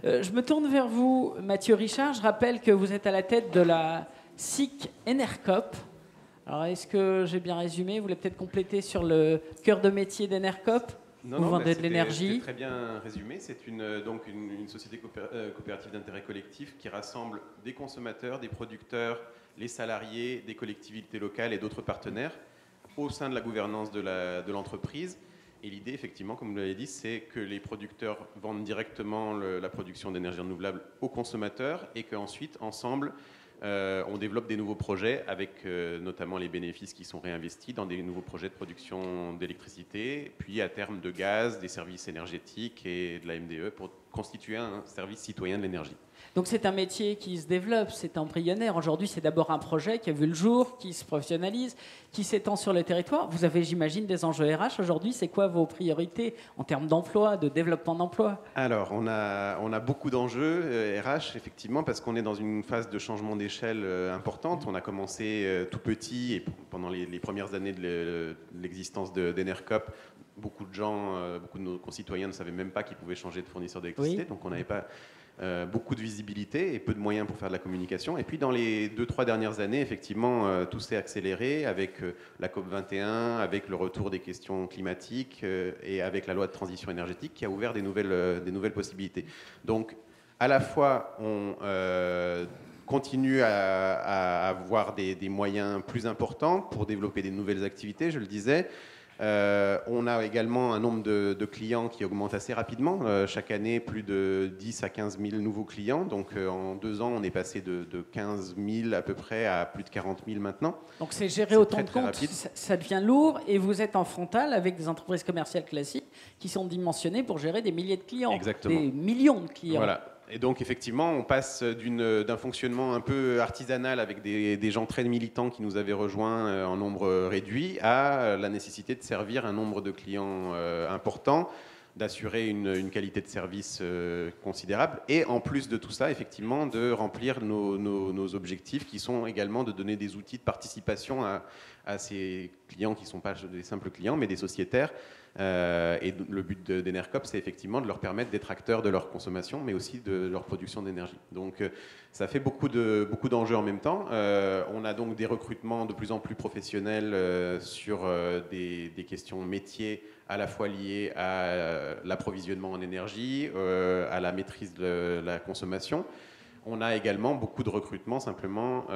Je me tourne vers vous, Mathieu Richard. Je rappelle que vous êtes à la tête de la SIC Enercop. Alors, est-ce que j'ai bien résumé? Vous voulez peut-être compléter sur le cœur de métier d'Enercop? Non, Vous non, vendez de c'était l'énergie. très bien résumé. C'est une société coopérative d'intérêt collectif qui rassemble des consommateurs, des producteurs, les salariés, des collectivités locales et d'autres partenaires au sein de la gouvernance de l'entreprise. Et l'idée, effectivement, comme vous l'avez dit, c'est que les producteurs vendent directement la production d'énergie renouvelable aux consommateurs et qu'ensuite, ensemble, on développe des nouveaux projets avec notamment les bénéfices qui sont réinvestis dans des nouveaux projets de production d'électricité, puis à terme de gaz, des services énergétiques et de la MDE pour constituer un service citoyen de l'énergie. Donc c'est un métier qui se développe, c'est embryonnaire. Aujourd'hui, c'est d'abord un projet qui a vu le jour, qui se professionnalise, qui s'étend sur le territoire. Vous avez, j'imagine, des enjeux RH aujourd'hui. C'est quoi vos priorités en termes d'emploi, de développement d'emploi? Alors, on a beaucoup d'enjeux RH, effectivement, parce qu'on est dans une phase de changement d'échelle importante. On a commencé tout petit, et pendant les premières années de l'existence d'Enercop, beaucoup de gens, beaucoup de nos concitoyens ne savaient même pas qu'ils pouvaient changer de fournisseur d'électricité. Oui. Donc, on n'avait pas beaucoup de visibilité et peu de moyens pour faire de la communication. Et puis dans les 2-3 dernières années, effectivement, tout s'est accéléré avec la COP21, avec le retour des questions climatiques et avec la loi de transition énergétique qui a ouvert des nouvelles possibilités. Donc à la fois, on continue à avoir des moyens plus importants pour développer des nouvelles activités, je le disais. On a également un nombre de clients qui augmente assez rapidement. Chaque année, plus de 10 à 15 000 nouveaux clients. Donc en 2 ans, on est passé de 15 000 à peu près à plus de 40 000 maintenant. Donc c'est gérer autant de très comptes, rapide. ça devient lourd et vous êtes en frontal avec des entreprises commerciales classiques qui sont dimensionnées pour gérer des milliers de clients, Exactement. des millions de clients. Voilà. Et donc, effectivement, on passe d'un fonctionnement un peu artisanal avec des gens très militants qui nous avaient rejoints en nombre réduit à la nécessité de servir un nombre de clients important, d'assurer une qualité de service considérable et en plus de tout ça, effectivement, de remplir nos objectifs qui sont également de donner des outils de participation à ces clients qui ne sont pas des simples clients, mais des sociétaires. Et le but d'Enercop, c'est effectivement de leur permettre d'être acteurs de leur consommation, mais aussi de leur production d'énergie. Donc ça fait beaucoup d'enjeux en même temps. On a donc des recrutements de plus en plus professionnels sur des questions métiers à la fois liées à l'approvisionnement en énergie, à la maîtrise de la consommation. On a également beaucoup de recrutements simplement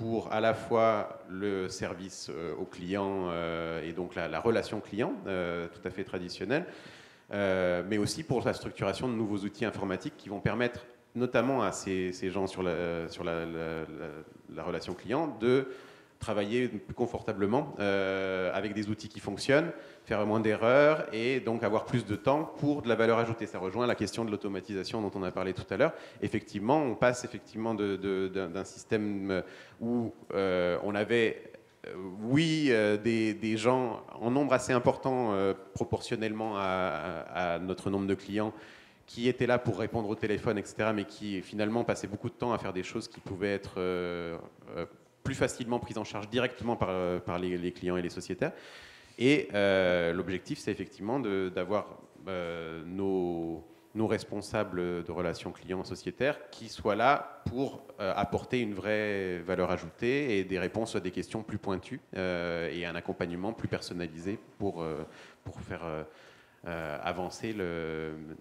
pour à la fois le service aux clients et donc la relation client, tout à fait traditionnelle, mais aussi pour la structuration de nouveaux outils informatiques qui vont permettre notamment à ces gens sur la relation client de travailler plus confortablement avec des outils qui fonctionnent, faire moins d'erreurs et donc avoir plus de temps pour de la valeur ajoutée. Ça rejoint la question de l'automatisation dont on a parlé tout à l'heure. Effectivement, on passe effectivement d'un système où on avait des gens en nombre assez important proportionnellement à notre nombre de clients qui étaient là pour répondre au téléphone, etc., mais qui finalement passaient beaucoup de temps à faire des choses qui pouvaient être plus facilement prises en charge directement par les clients et les sociétaires. Et l'objectif, c'est effectivement d'avoir nos responsables de relations clients sociétaires qui soient là pour apporter une vraie valeur ajoutée et des réponses à des questions plus pointues et un accompagnement plus personnalisé pour faire avancer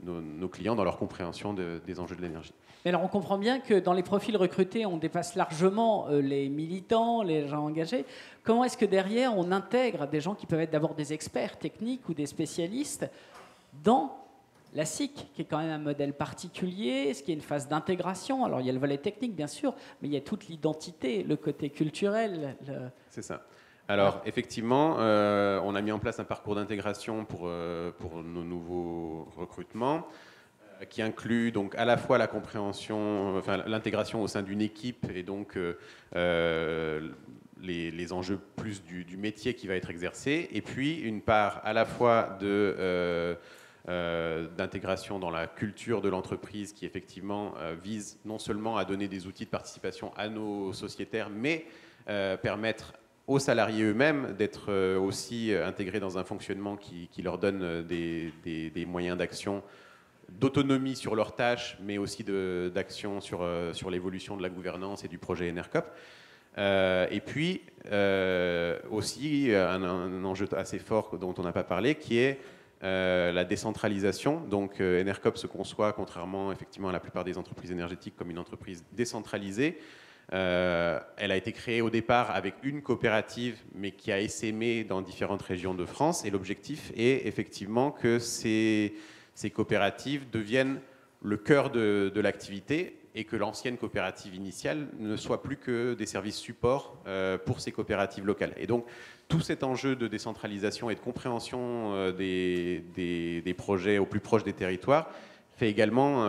nos clients dans leur compréhension des enjeux de l'énergie. Mais alors on comprend bien que dans les profils recrutés, on dépasse largement les militants, les gens engagés. Comment est-ce que derrière, on intègre des gens qui peuvent être d'abord des experts techniques ou des spécialistes dans la SIC, qui est quand même un modèle particulier? Est-ce qu'il y a une phase d'intégration? Alors il y a le volet technique, bien sûr, mais il y a toute l'identité, le côté culturel. C'est ça. Alors, effectivement, on a mis en place un parcours d'intégration pour nos nouveaux recrutements qui inclut donc à la fois la compréhension, enfin l'intégration au sein d'une équipe et donc les enjeux plus du métier qui va être exercé, et puis une part à la fois d'intégration dans la culture de l'entreprise qui effectivement vise non seulement à donner des outils de participation à nos sociétaires, mais permettre aux salariés eux-mêmes d'être aussi intégrés dans un fonctionnement qui leur donne des moyens d'action d'autonomie sur leurs tâches, mais aussi d'action sur l'évolution de la gouvernance et du projet ENERCOP. Et puis, aussi, un enjeu assez fort dont on n'a pas parlé, qui est la décentralisation. Donc, ENERCOP se conçoit, contrairement effectivement à la plupart des entreprises énergétiques, comme une entreprise décentralisée. Elle a été créée au départ avec une coopérative, mais qui a essaimé dans différentes régions de France. Et l'objectif est effectivement que ces coopératives deviennent le cœur de l'activité et que l'ancienne coopérative initiale ne soit plus que des services supports pour ces coopératives locales. Et donc, tout cet enjeu de décentralisation et de compréhension des projets au plus proche des territoires fait également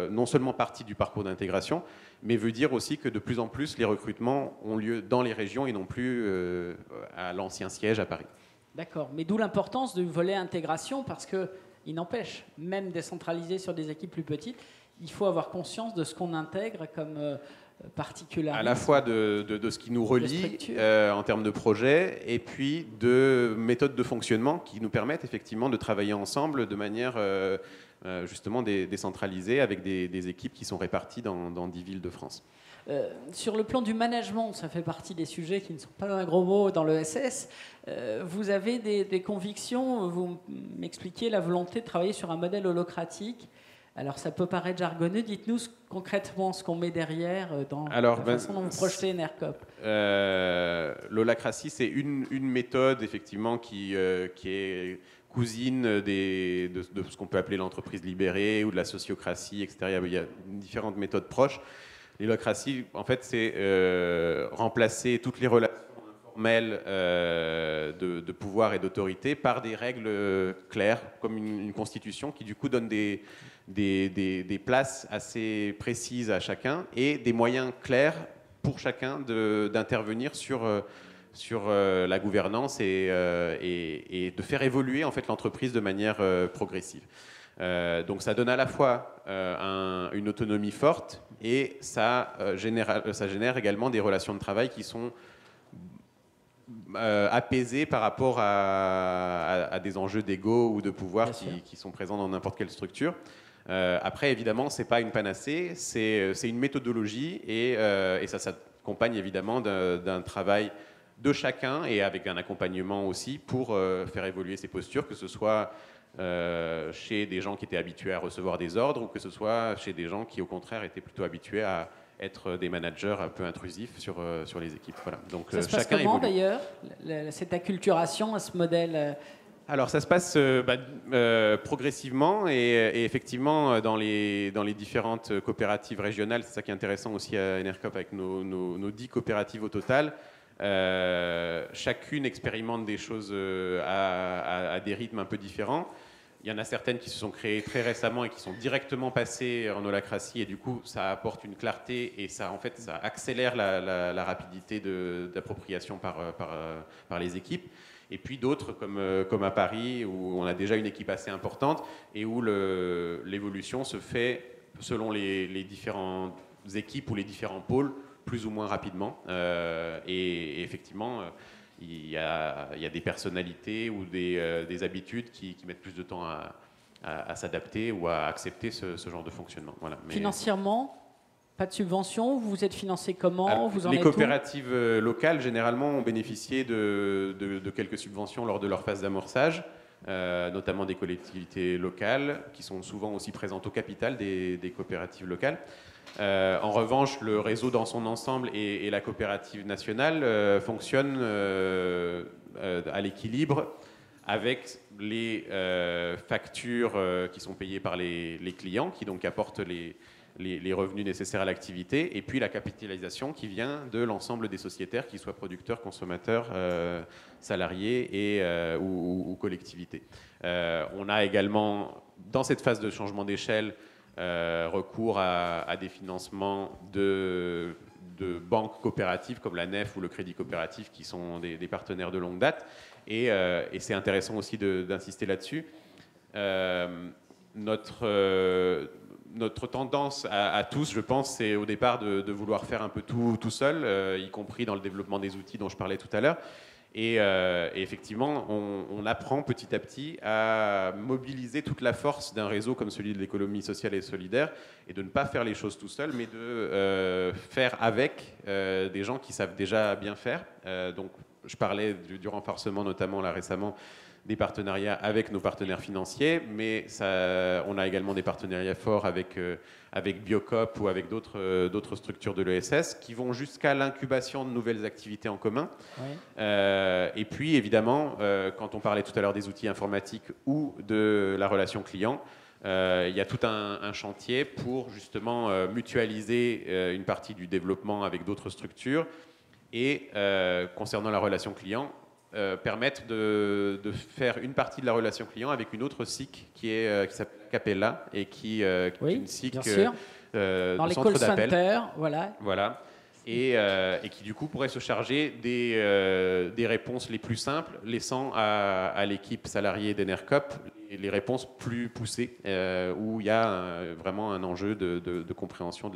non seulement partie du parcours d'intégration, mais veut dire aussi que de plus en plus, les recrutements ont lieu dans les régions et non plus à l'ancien siège à Paris. D'accord, mais d'où l'importance du volet intégration, parce qu'il n'empêche, même décentralisé sur des équipes plus petites, il faut avoir conscience de ce qu'on intègre comme particularité. À la fois de ce qui nous relie en termes de projet, et puis de méthodes de fonctionnement qui nous permettent effectivement de travailler ensemble de manière justement décentralisée avec des équipes qui sont réparties dans 10 villes de France. Sur le plan du management, ça fait partie des sujets qui ne sont pas un gros mot dans l'ESS. Vous avez des convictions, vous m'expliquez la volonté de travailler sur un modèle holocratique. Alors ça peut paraître jargonneux, dites-nous concrètement ce qu'on met derrière dans la façon dont vous projetez ENERCOP. L'holacratie, c'est une méthode effectivement qui est cousine de ce qu'on peut appeler l'entreprise libérée ou de la sociocratie, etc. Il y a différentes méthodes proches. L'holacratie, en fait, c'est remplacer toutes les relations informelles de pouvoir et d'autorité par des règles claires, comme une constitution qui du coup donne des places assez précises à chacun et des moyens clairs pour chacun d'intervenir sur la gouvernance et de faire évoluer en fait l'entreprise de manière progressive. Donc ça donne à la fois une autonomie forte et ça génère également des relations de travail qui sont apaisées par rapport à des enjeux d'ego ou de pouvoir qui sont présents dans n'importe quelle structure. Après, évidemment, ce n'est pas une panacée, c'est une méthodologie et ça s'accompagne évidemment d'un travail de chacun et avec un accompagnement aussi pour faire évoluer ces postures, que ce soit chez des gens qui étaient habitués à recevoir des ordres ou que ce soit chez des gens qui, au contraire, étaient plutôt habitués à être des managers un peu intrusifs sur les équipes. Voilà. Donc, ça se passe comment d'ailleurs, cette acculturation à ce modèle Alors ça se passe progressivement et effectivement dans les différentes coopératives régionales, c'est ça qui est intéressant aussi à ENERCOP avec nos 10 coopératives au total. Chacune expérimente des choses à des rythmes un peu différents. Il y en a certaines qui se sont créées très récemment et qui sont directement passées en holacratie et du coup ça apporte une clarté et ça accélère la rapidité d'appropriation par les équipes. Et puis d'autres comme à Paris où on a déjà une équipe assez importante et où l'évolution se fait selon les différentes équipes ou les différents pôles plus ou moins rapidement. Et effectivement, il y a des personnalités ou des habitudes qui mettent plus de temps à s'adapter ou à accepter ce genre de fonctionnement. Voilà. Financièrement, pas de subvention, vous êtes financé comment? Alors, vous en les êtes coopératives locales, généralement, ont bénéficié de quelques subventions lors de leur phase d'amorçage, notamment des collectivités locales, qui sont souvent aussi présentes au capital des coopératives locales. En revanche, le réseau dans son ensemble et la coopérative nationale fonctionnent à l'équilibre avec les factures qui sont payées par les clients, qui donc apportent les revenus nécessaires à l'activité, et puis la capitalisation qui vient de l'ensemble des sociétaires, qu'ils soient producteurs, consommateurs, salariés ou collectivités. On a également, dans cette phase de changement d'échelle, recours à des financements de banques coopératives comme la Nef ou le Crédit Coopératif qui sont des partenaires de longue date. Et c'est intéressant aussi d'insister là-dessus. Notre tendance à tous, je pense, c'est au départ de vouloir faire un peu tout seul, y compris dans le développement des outils dont je parlais tout à l'heure. Et effectivement, on apprend petit à petit à mobiliser toute la force d'un réseau comme celui de l'économie sociale et solidaire, et de ne pas faire les choses tout seul, mais de faire avec des gens qui savent déjà bien faire. Donc, je parlais du renforcement, notamment là récemment, des partenariats avec nos partenaires financiers, mais on a également des partenariats forts avec Biocop ou avec d'autres structures de l'ESS qui vont jusqu'à l'incubation de nouvelles activités en commun. Oui. Et puis, évidemment, quand on parlait tout à l'heure des outils informatiques ou de la relation client, il y a tout un chantier pour justement mutualiser une partie du développement avec d'autres structures et, concernant la relation client, permettre de faire une partie de la relation client avec une autre SIC qui s'appelle Capella et qui est une SIC dans les call centers, voilà. Et qui du coup pourrait se charger des réponses les plus simples, laissant à l'équipe salariée d'Enercop les réponses plus poussées, où il y a vraiment un enjeu de compréhension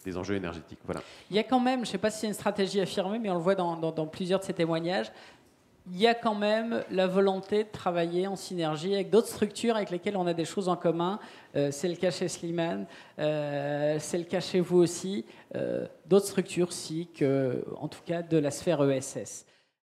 des enjeux énergétiques. Voilà. Il y a quand même, je ne sais pas si c'est une stratégie affirmée, mais on le voit dans plusieurs de ces témoignages, il y a quand même la volonté de travailler en synergie avec d'autres structures avec lesquelles on a des choses en commun. C'est le cas chez Slimane, c'est le cas chez vous aussi. D'autres structures, SIC, en tout cas de la sphère ESS.